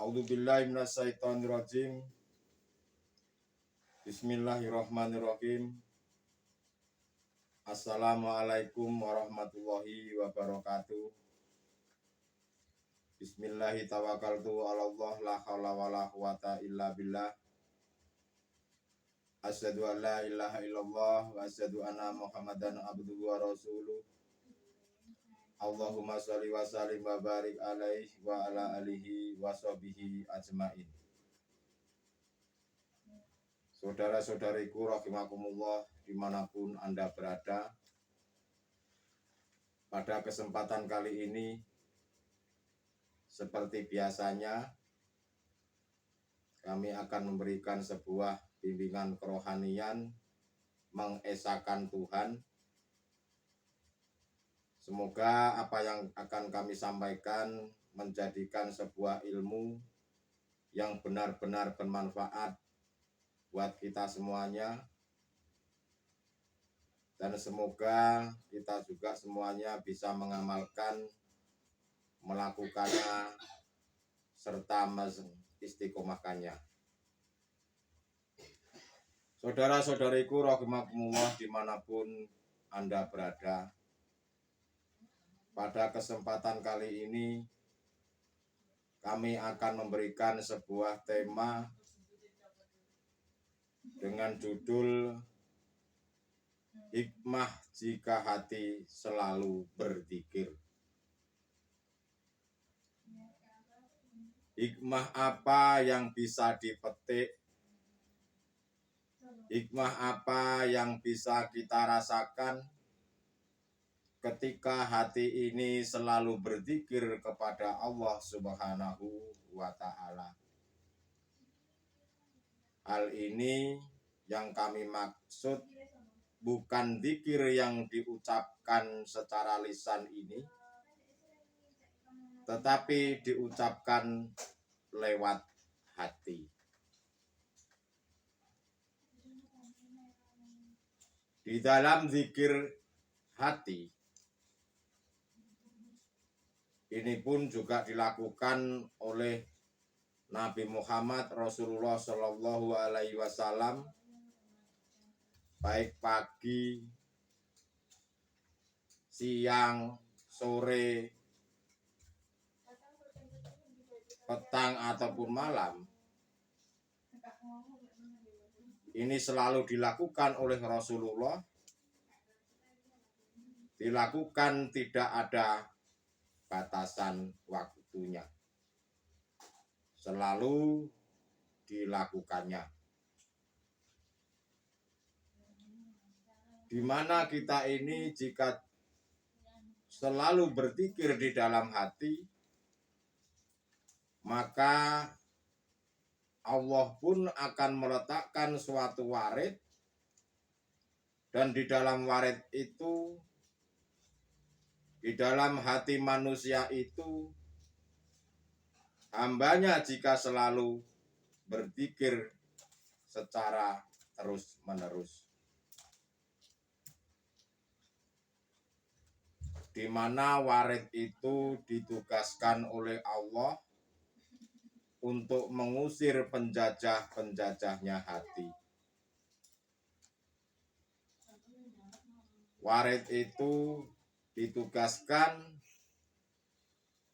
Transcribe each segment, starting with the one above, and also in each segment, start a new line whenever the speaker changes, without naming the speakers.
A'udzubillahi minasyaitonirrajim. Bismillahirrahmanirrahim. Assalamualaikum warahmatullahi wabarakatuh. Bismillahi tawakkaltu 'alallah la haula wala quwata illa billah. Asyhadu an la ilaha illallah wa asyhadu anna Muhammadan abduhu wa rasuluh. Allahumma sholli wa sallim wa barik alaihi wa ala alihi wa sahbihi ajmain. Saudara-saudariku rahimakumullah dimanapun Anda berada, pada kesempatan kali ini seperti biasanya kami akan memberikan sebuah bimbingan kerohanian mengesahkan Tuhan. Semoga apa yang akan kami sampaikan menjadikan sebuah ilmu yang benar-benar bermanfaat buat kita semuanya. Dan semoga kita juga semuanya bisa mengamalkan, melakukannya, serta mengistiqomahkannya. Saudara-saudariku rahimakumullah dimanapun Anda berada, pada kesempatan kali ini kami akan memberikan sebuah tema dengan judul Hikmah jika hati selalu berzikir. Hikmah apa yang bisa dipetik? Hikmah apa yang bisa kita rasakan ketika hati ini selalu berzikir kepada Allah Subhanahu wa Ta'ala? Hal ini yang kami maksud bukan zikir yang diucapkan secara lisan ini, tetapi diucapkan lewat hati. Di dalam zikir hati ini pun juga dilakukan oleh Nabi Muhammad Rasulullah Shallallahu Alaihi Wasallam, baik pagi, siang, sore, petang ataupun malam. Ini selalu dilakukan oleh Rasulullah, dilakukan tidak ada batasan waktunya, selalu dilakukannya. Di mana kita ini jika selalu berzikir di dalam hati, maka Allah pun akan meletakkan suatu warid, dan di dalam warid itu, di dalam hati manusia itu, hambanya jika selalu berzikir secara terus-menerus, di mana warid itu ditugaskan oleh Allah untuk mengusir penjajah-penjajahnya hati. Warid itu ditugaskan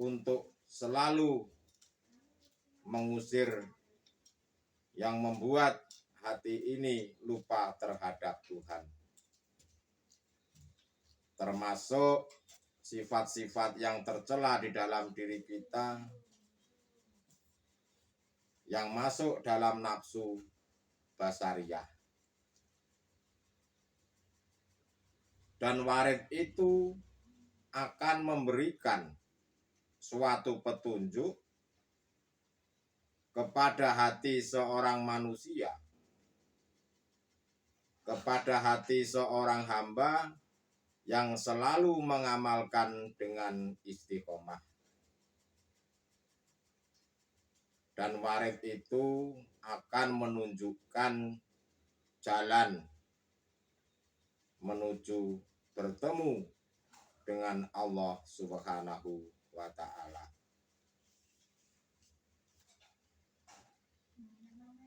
untuk selalu mengusir yang membuat hati ini lupa terhadap Tuhan. Termasuk sifat-sifat yang tercela di dalam diri kita, yang masuk dalam nafsu basariyah. Dan warid itu akan memberikan suatu petunjuk kepada hati seorang manusia, kepada hati seorang hamba yang selalu mengamalkan dengan istiqomah. Dan warid itu akan menunjukkan jalan menuju bertemu dengan Allah Subhanahu wa Ta'ala.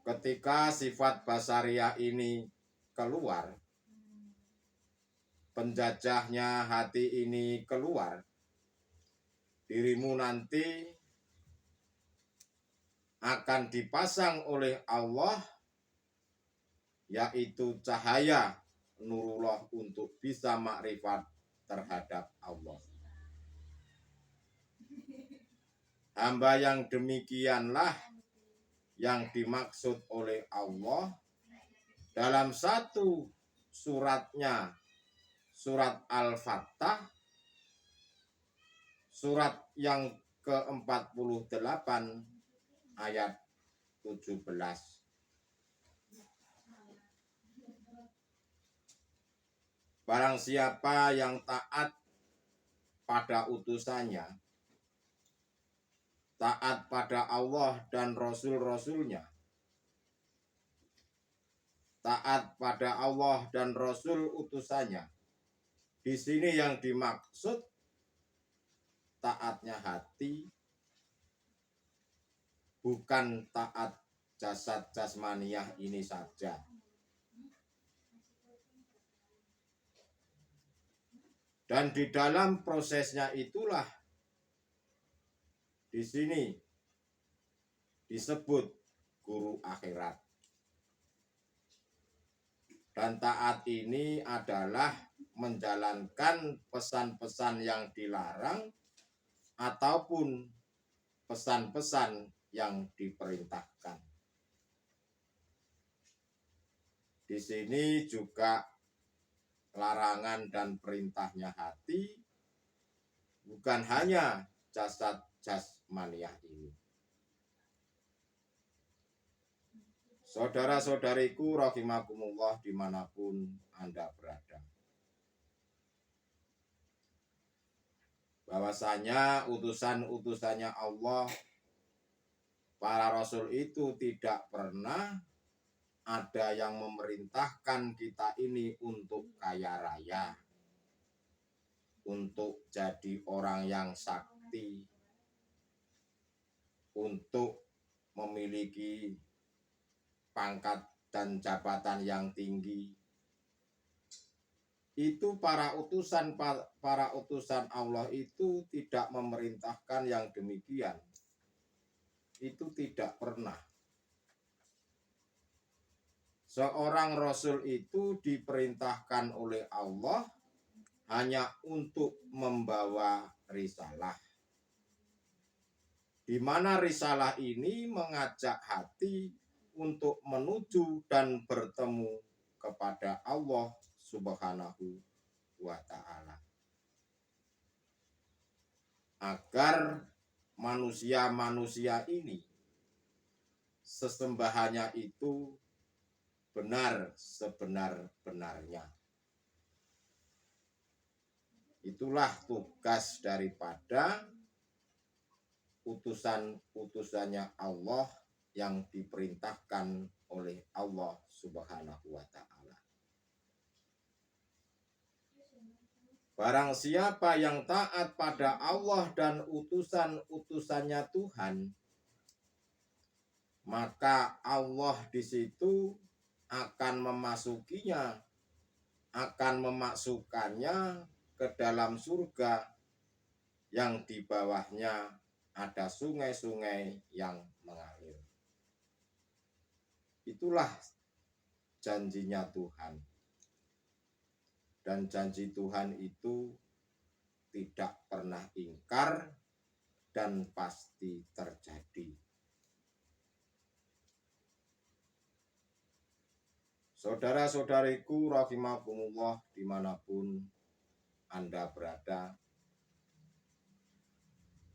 ketika sifat basariah ini keluar, penjajahnya hati ini keluar, dirimu nanti akan dipasang oleh Allah, yaitu cahaya nurullah untuk bisa makrifat terhadap Allah. Hamba yang demikianlah yang dimaksud oleh Allah dalam satu suratnya, surat Al-Fattah, surat yang ke-48 ayat 17. Barang siapa yang taat pada utusannya, taat pada Allah dan Rasul-Rasulnya, taat pada Allah dan Rasul utusannya. Di sini yang dimaksud taatnya hati, bukan taat jasad jasmaniah ini saja. Dan di dalam prosesnya itulah di sini disebut guru akhirat. Dan taat ini adalah menjalankan pesan-pesan yang dilarang ataupun pesan-pesan yang diperintahkan. Di sini juga larangan dan perintahnya hati bukan hanya jasad jasmaniah ini. Saudara-saudariku rahimakumullah dimanapun Anda berada, bahwasanya utusan-utusannya Allah, para rasul itu tidak pernah ada yang memerintahkan kita ini untuk kaya raya, untuk jadi orang yang sakti, untuk memiliki pangkat dan jabatan yang tinggi. Itu para utusan Allah itu tidak memerintahkan yang demikian. Itu tidak pernah. Seorang rasul itu diperintahkan oleh Allah hanya untuk membawa risalah, di mana risalah ini mengajak hati untuk menuju dan bertemu kepada Allah Subhanahu wa ta'ala, agar manusia-manusia ini sesembahannya itu benar sebenar-benarnya. Itulah tugas daripada utusan-utusannya Allah yang diperintahkan oleh Allah Subhanahu wa ta'ala. Barang siapa yang taat pada Allah dan utusan-utusannya Tuhan, maka Allah di situ akan memasukinya, akan memasukkannya ke dalam surga yang di bawahnya ada sungai-sungai yang mengalir. Itulah janjinya Tuhan. Dan janji Tuhan itu tidak pernah ingkar dan pasti terjadi. Saudara-saudariku rahimakumullah dimanapun Anda berada,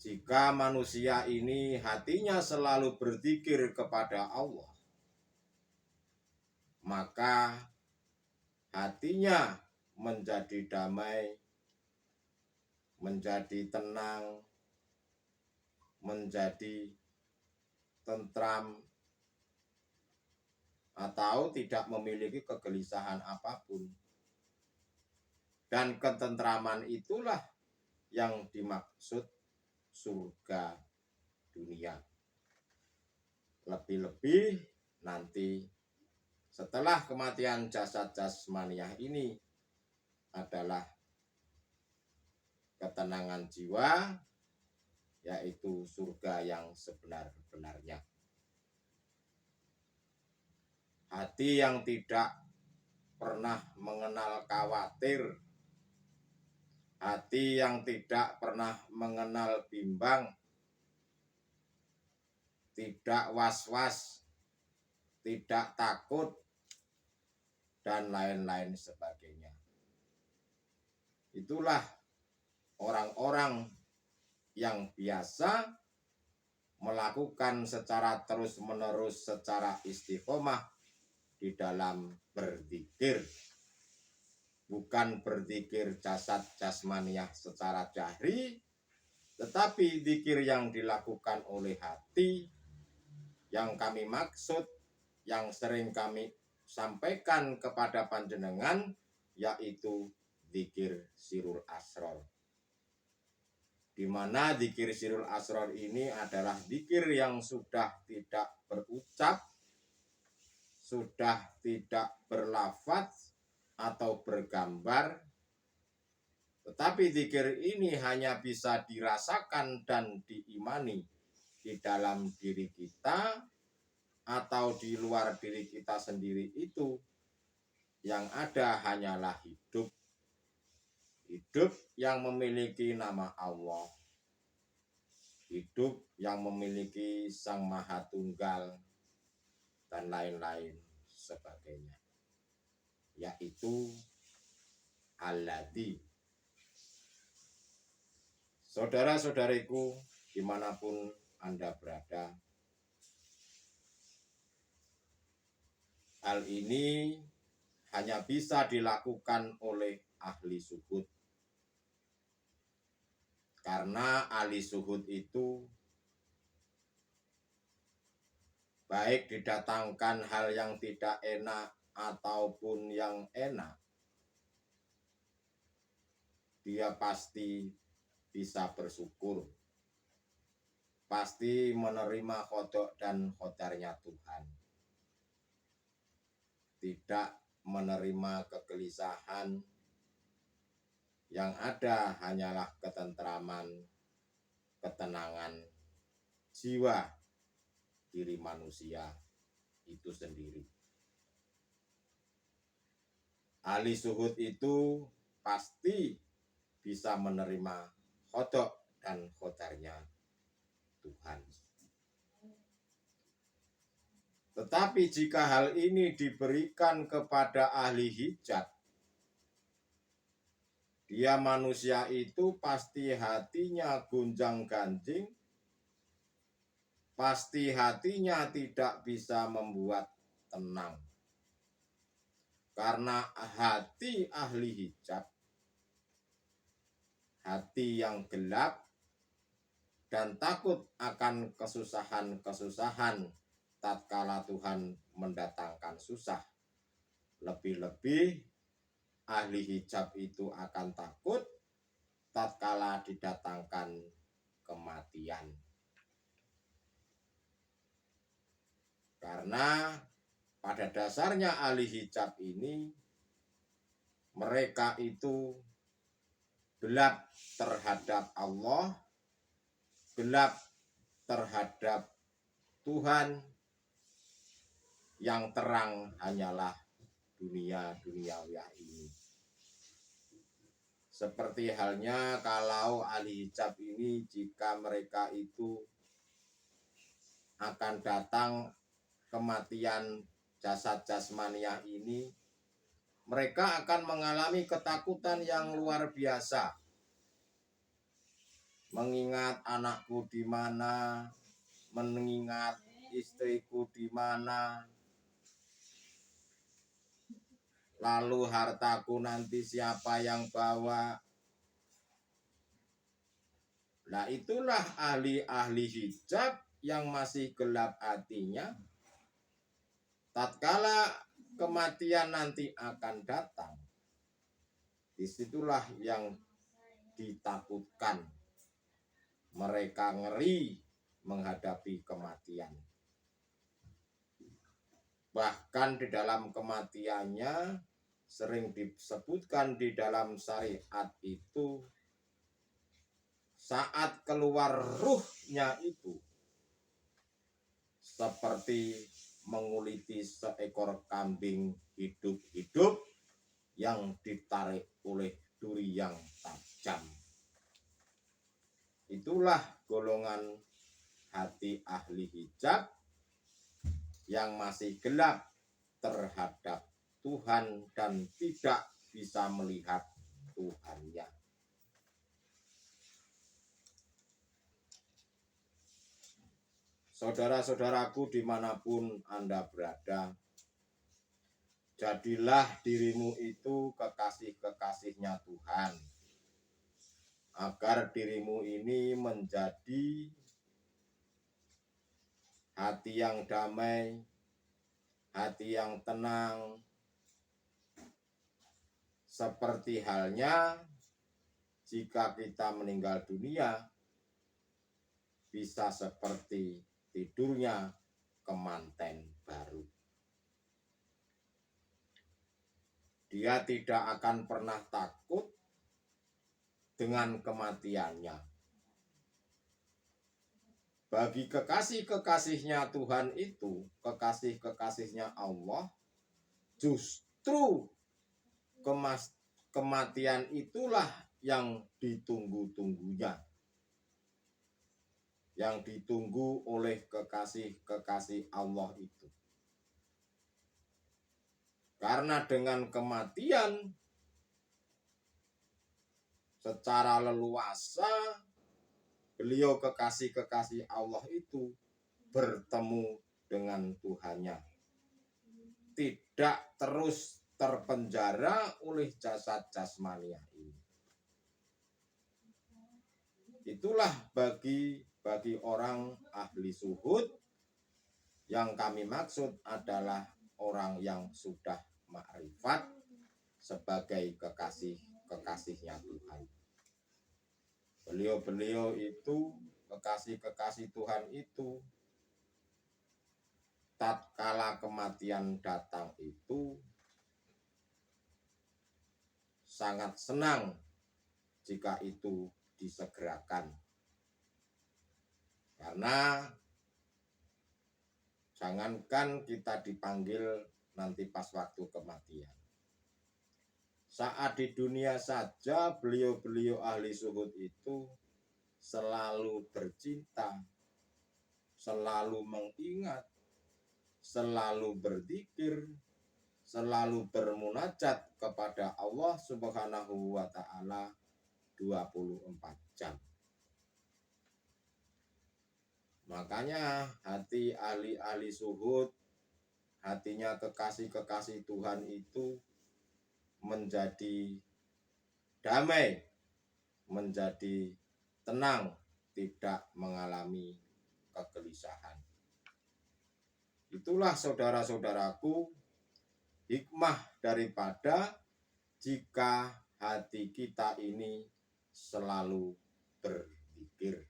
jika manusia ini hatinya selalu berzikir kepada Allah, maka hatinya menjadi damai, menjadi tenang, menjadi tentram, atau tidak memiliki kegelisahan apapun. Dan ketentraman itulah yang dimaksud surga dunia. Lebih-lebih nanti setelah kematian jasad jasmaniah ini adalah ketenangan jiwa, yaitu surga yang sebenar-benarnya. Hati yang tidak pernah mengenal khawatir, hati yang tidak pernah mengenal bimbang, tidak was-was, tidak takut, dan lain-lain sebagainya. Itulah orang-orang yang biasa melakukan secara terus-menerus, secara istiqomah di dalam berzikir. Bukan berzikir jasad jasmaniah secara jahri, tetapi zikir yang dilakukan oleh hati, yang kami maksud, yang sering kami sampaikan kepada panjenengan, yaitu zikir sirul asror. Di mana zikir sirul asror ini adalah zikir yang sudah tidak berucap, sudah tidak berlafaz atau bergambar, tetapi zikir ini hanya bisa dirasakan dan diimani di dalam diri kita atau di luar diri kita sendiri. Itu yang ada hanyalah hidup. Hidup yang memiliki nama Allah, hidup yang memiliki Sang Maha Tunggal, dan lain-lain sebagainya, yaitu Alladzi. Saudara-saudariku, dimanapun Anda berada, hal ini hanya bisa dilakukan oleh ahli suhud. Karena ahli suhud itu baik didatangkan hal yang tidak enak ataupun yang enak, dia pasti bisa bersyukur, pasti menerima qada dan qadarnya Tuhan, tidak menerima kegelisahan. Yang ada hanyalah ketentraman, ketenangan jiwa diri manusia itu sendiri. Ahli suhud itu pasti bisa menerima qada dan qadarnya Tuhan. Tetapi jika hal ini diberikan kepada ahli hijab, dia manusia itu pasti hatinya gonjang-ganjing, pasti hatinya tidak bisa membuat tenang. Karena hati ahli hijab, hati yang gelap dan takut akan kesusahan-kesusahan tatkala Tuhan mendatangkan susah. Lebih-lebih ahli hijab itu akan takut tatkala didatangkan kematian. Karena pada dasarnya ahli hijab ini, mereka itu gelap terhadap Allah, gelap terhadap Tuhan, yang terang hanyalah dunia duniawi ini. Seperti halnya kalau ahli hijab ini, jika mereka itu akan datang kematian jasad jasmaniah ini, mereka akan mengalami ketakutan yang luar biasa. Mengingat anakku di mana, mengingat istriku di mana, lalu hartaku nanti siapa yang bawa. Nah, itulah ahli-ahli hijab yang masih gelap hatinya. Tatkala kematian nanti akan datang, disitulah yang ditakutkan. Mereka ngeri menghadapi kematian. Bahkan di dalam kematiannya sering disebutkan di dalam syariat itu, saat keluar ruhnya itu seperti menguliti seekor kambing hidup-hidup yang ditarik oleh duri yang tajam. Itulah golongan hati ahli hijab yang masih gelap terhadap Tuhan dan tidak bisa melihat Tuhannya. Saudara-saudaraku dimanapun Anda berada, jadilah dirimu itu kekasih-kekasihnya Tuhan, agar dirimu ini menjadi hati yang damai, hati yang tenang, seperti halnya jika kita meninggal dunia, bisa seperti tidurnya kemanten baru. Dia tidak akan pernah takut dengan kematiannya. Bagi kekasih-kekasihnya Tuhan itu, kekasih-kekasihnya Allah, justru kematian itulah yang ditunggu-tunggunya, yang ditunggu oleh kekasih-kekasih Allah itu. Karena dengan kematian secara leluasa beliau kekasih-kekasih Allah itu bertemu dengan Tuhannya. Tidak terus terpenjara oleh jasad jasmania ini. Itulah bagi orang ahli zuhud, yang kami maksud adalah orang yang sudah makrifat sebagai kekasih-kekasihnya Tuhan. Beliau-beliau itu, kekasih-kekasih Tuhan itu, tatkala kematian datang itu sangat senang jika itu disegerakan. Karena jangankan kita dipanggil nanti pas waktu kematian, saat di dunia saja beliau-beliau ahli zuhud itu selalu bercinta, selalu mengingat, selalu berzikir, selalu bermunajat kepada Allah Subhanahu wa Ta'ala 24 jam. Makanya hati ahli-ahli zuhud, hatinya kekasih-kekasih Tuhan itu menjadi damai, menjadi tenang, tidak mengalami kegelisahan. Itulah saudara-saudaraku hikmah daripada jika hati kita ini selalu berzikir.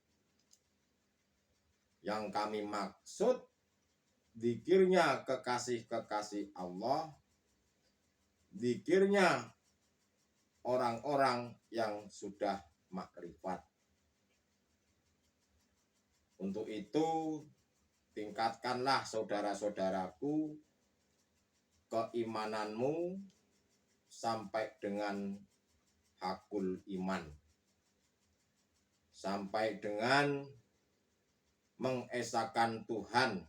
Yang kami maksud zikirnya kekasih-kekasih Allah, zikirnya orang-orang yang sudah makrifat. Untuk itu tingkatkanlah saudara-saudaraku keimananmu sampai dengan hakul iman, sampai dengan mengesahkan Tuhan,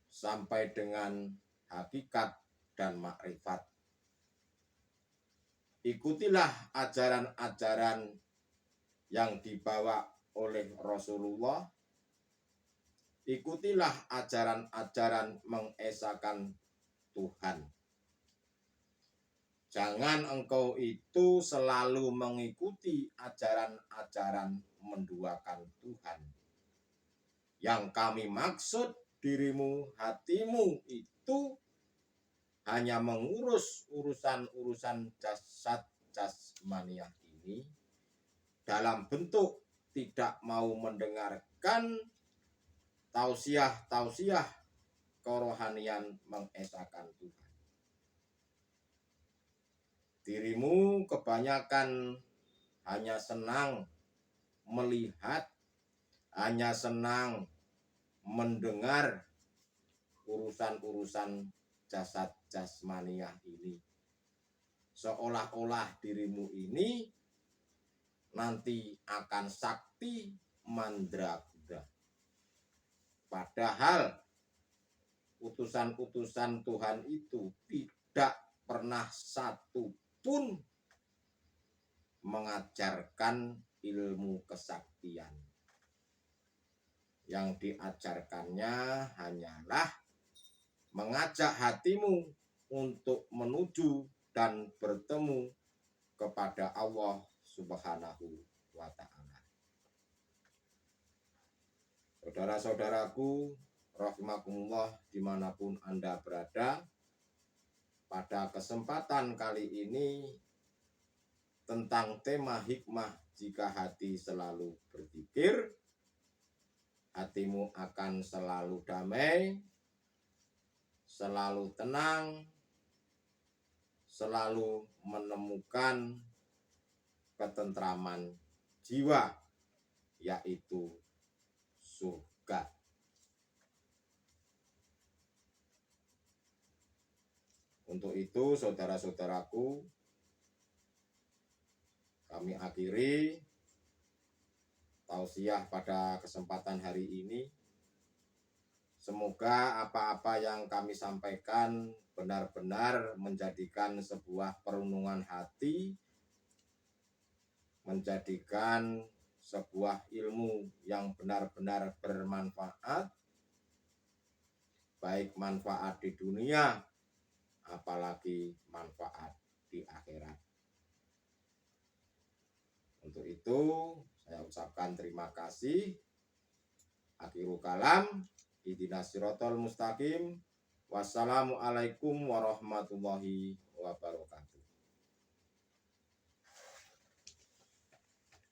sampai dengan hakikat dan makrifat. Ikutilah ajaran-ajaran yang dibawa oleh Rasulullah. Ikutilah ajaran-ajaran mengesahkan Tuhan. Jangan engkau itu selalu mengikuti ajaran-ajaran menduakan Tuhan. Yang kami maksud dirimu, hatimu itu hanya mengurus urusan-urusan jasad jasmaniah ini dalam bentuk tidak mau mendengarkan tausiah-tausiah kerohanian mengesahkan Tuhan. Dirimu kebanyakan hanya senang melihat, hanya senang mendengar urusan-urusan jasad jasmaniah ini. Seolah-olah dirimu ini nanti akan sakti mandraguna. Padahal utusan-utusan Tuhan itu tidak pernah satu pun mengajarkan ilmu kesaktian. Yang diajarkannya hanyalah mengajak hatimu untuk menuju dan bertemu kepada Allah Subhanahu wa Ta'ala. Saudara-saudaraku, rahimakumullah dimanapun Anda berada, pada kesempatan kali ini tentang tema hikmah jika hati selalu berzikir, hatimu akan selalu damai, selalu tenang, selalu menemukan ketentraman jiwa, yaitu surga. Untuk itu, saudara-saudaraku, kami akhiri tausiah pada kesempatan hari ini. Semoga apa-apa yang kami sampaikan benar-benar menjadikan sebuah perenungan hati, menjadikan sebuah ilmu yang benar-benar bermanfaat, baik manfaat di dunia, apalagi manfaat di akhirat. Untuk itu, saya ucapkan terima kasih. Akhirul kalam, ihdinas siratal mustaqim. Wassalamualaikum warahmatullahi wabarakatuh.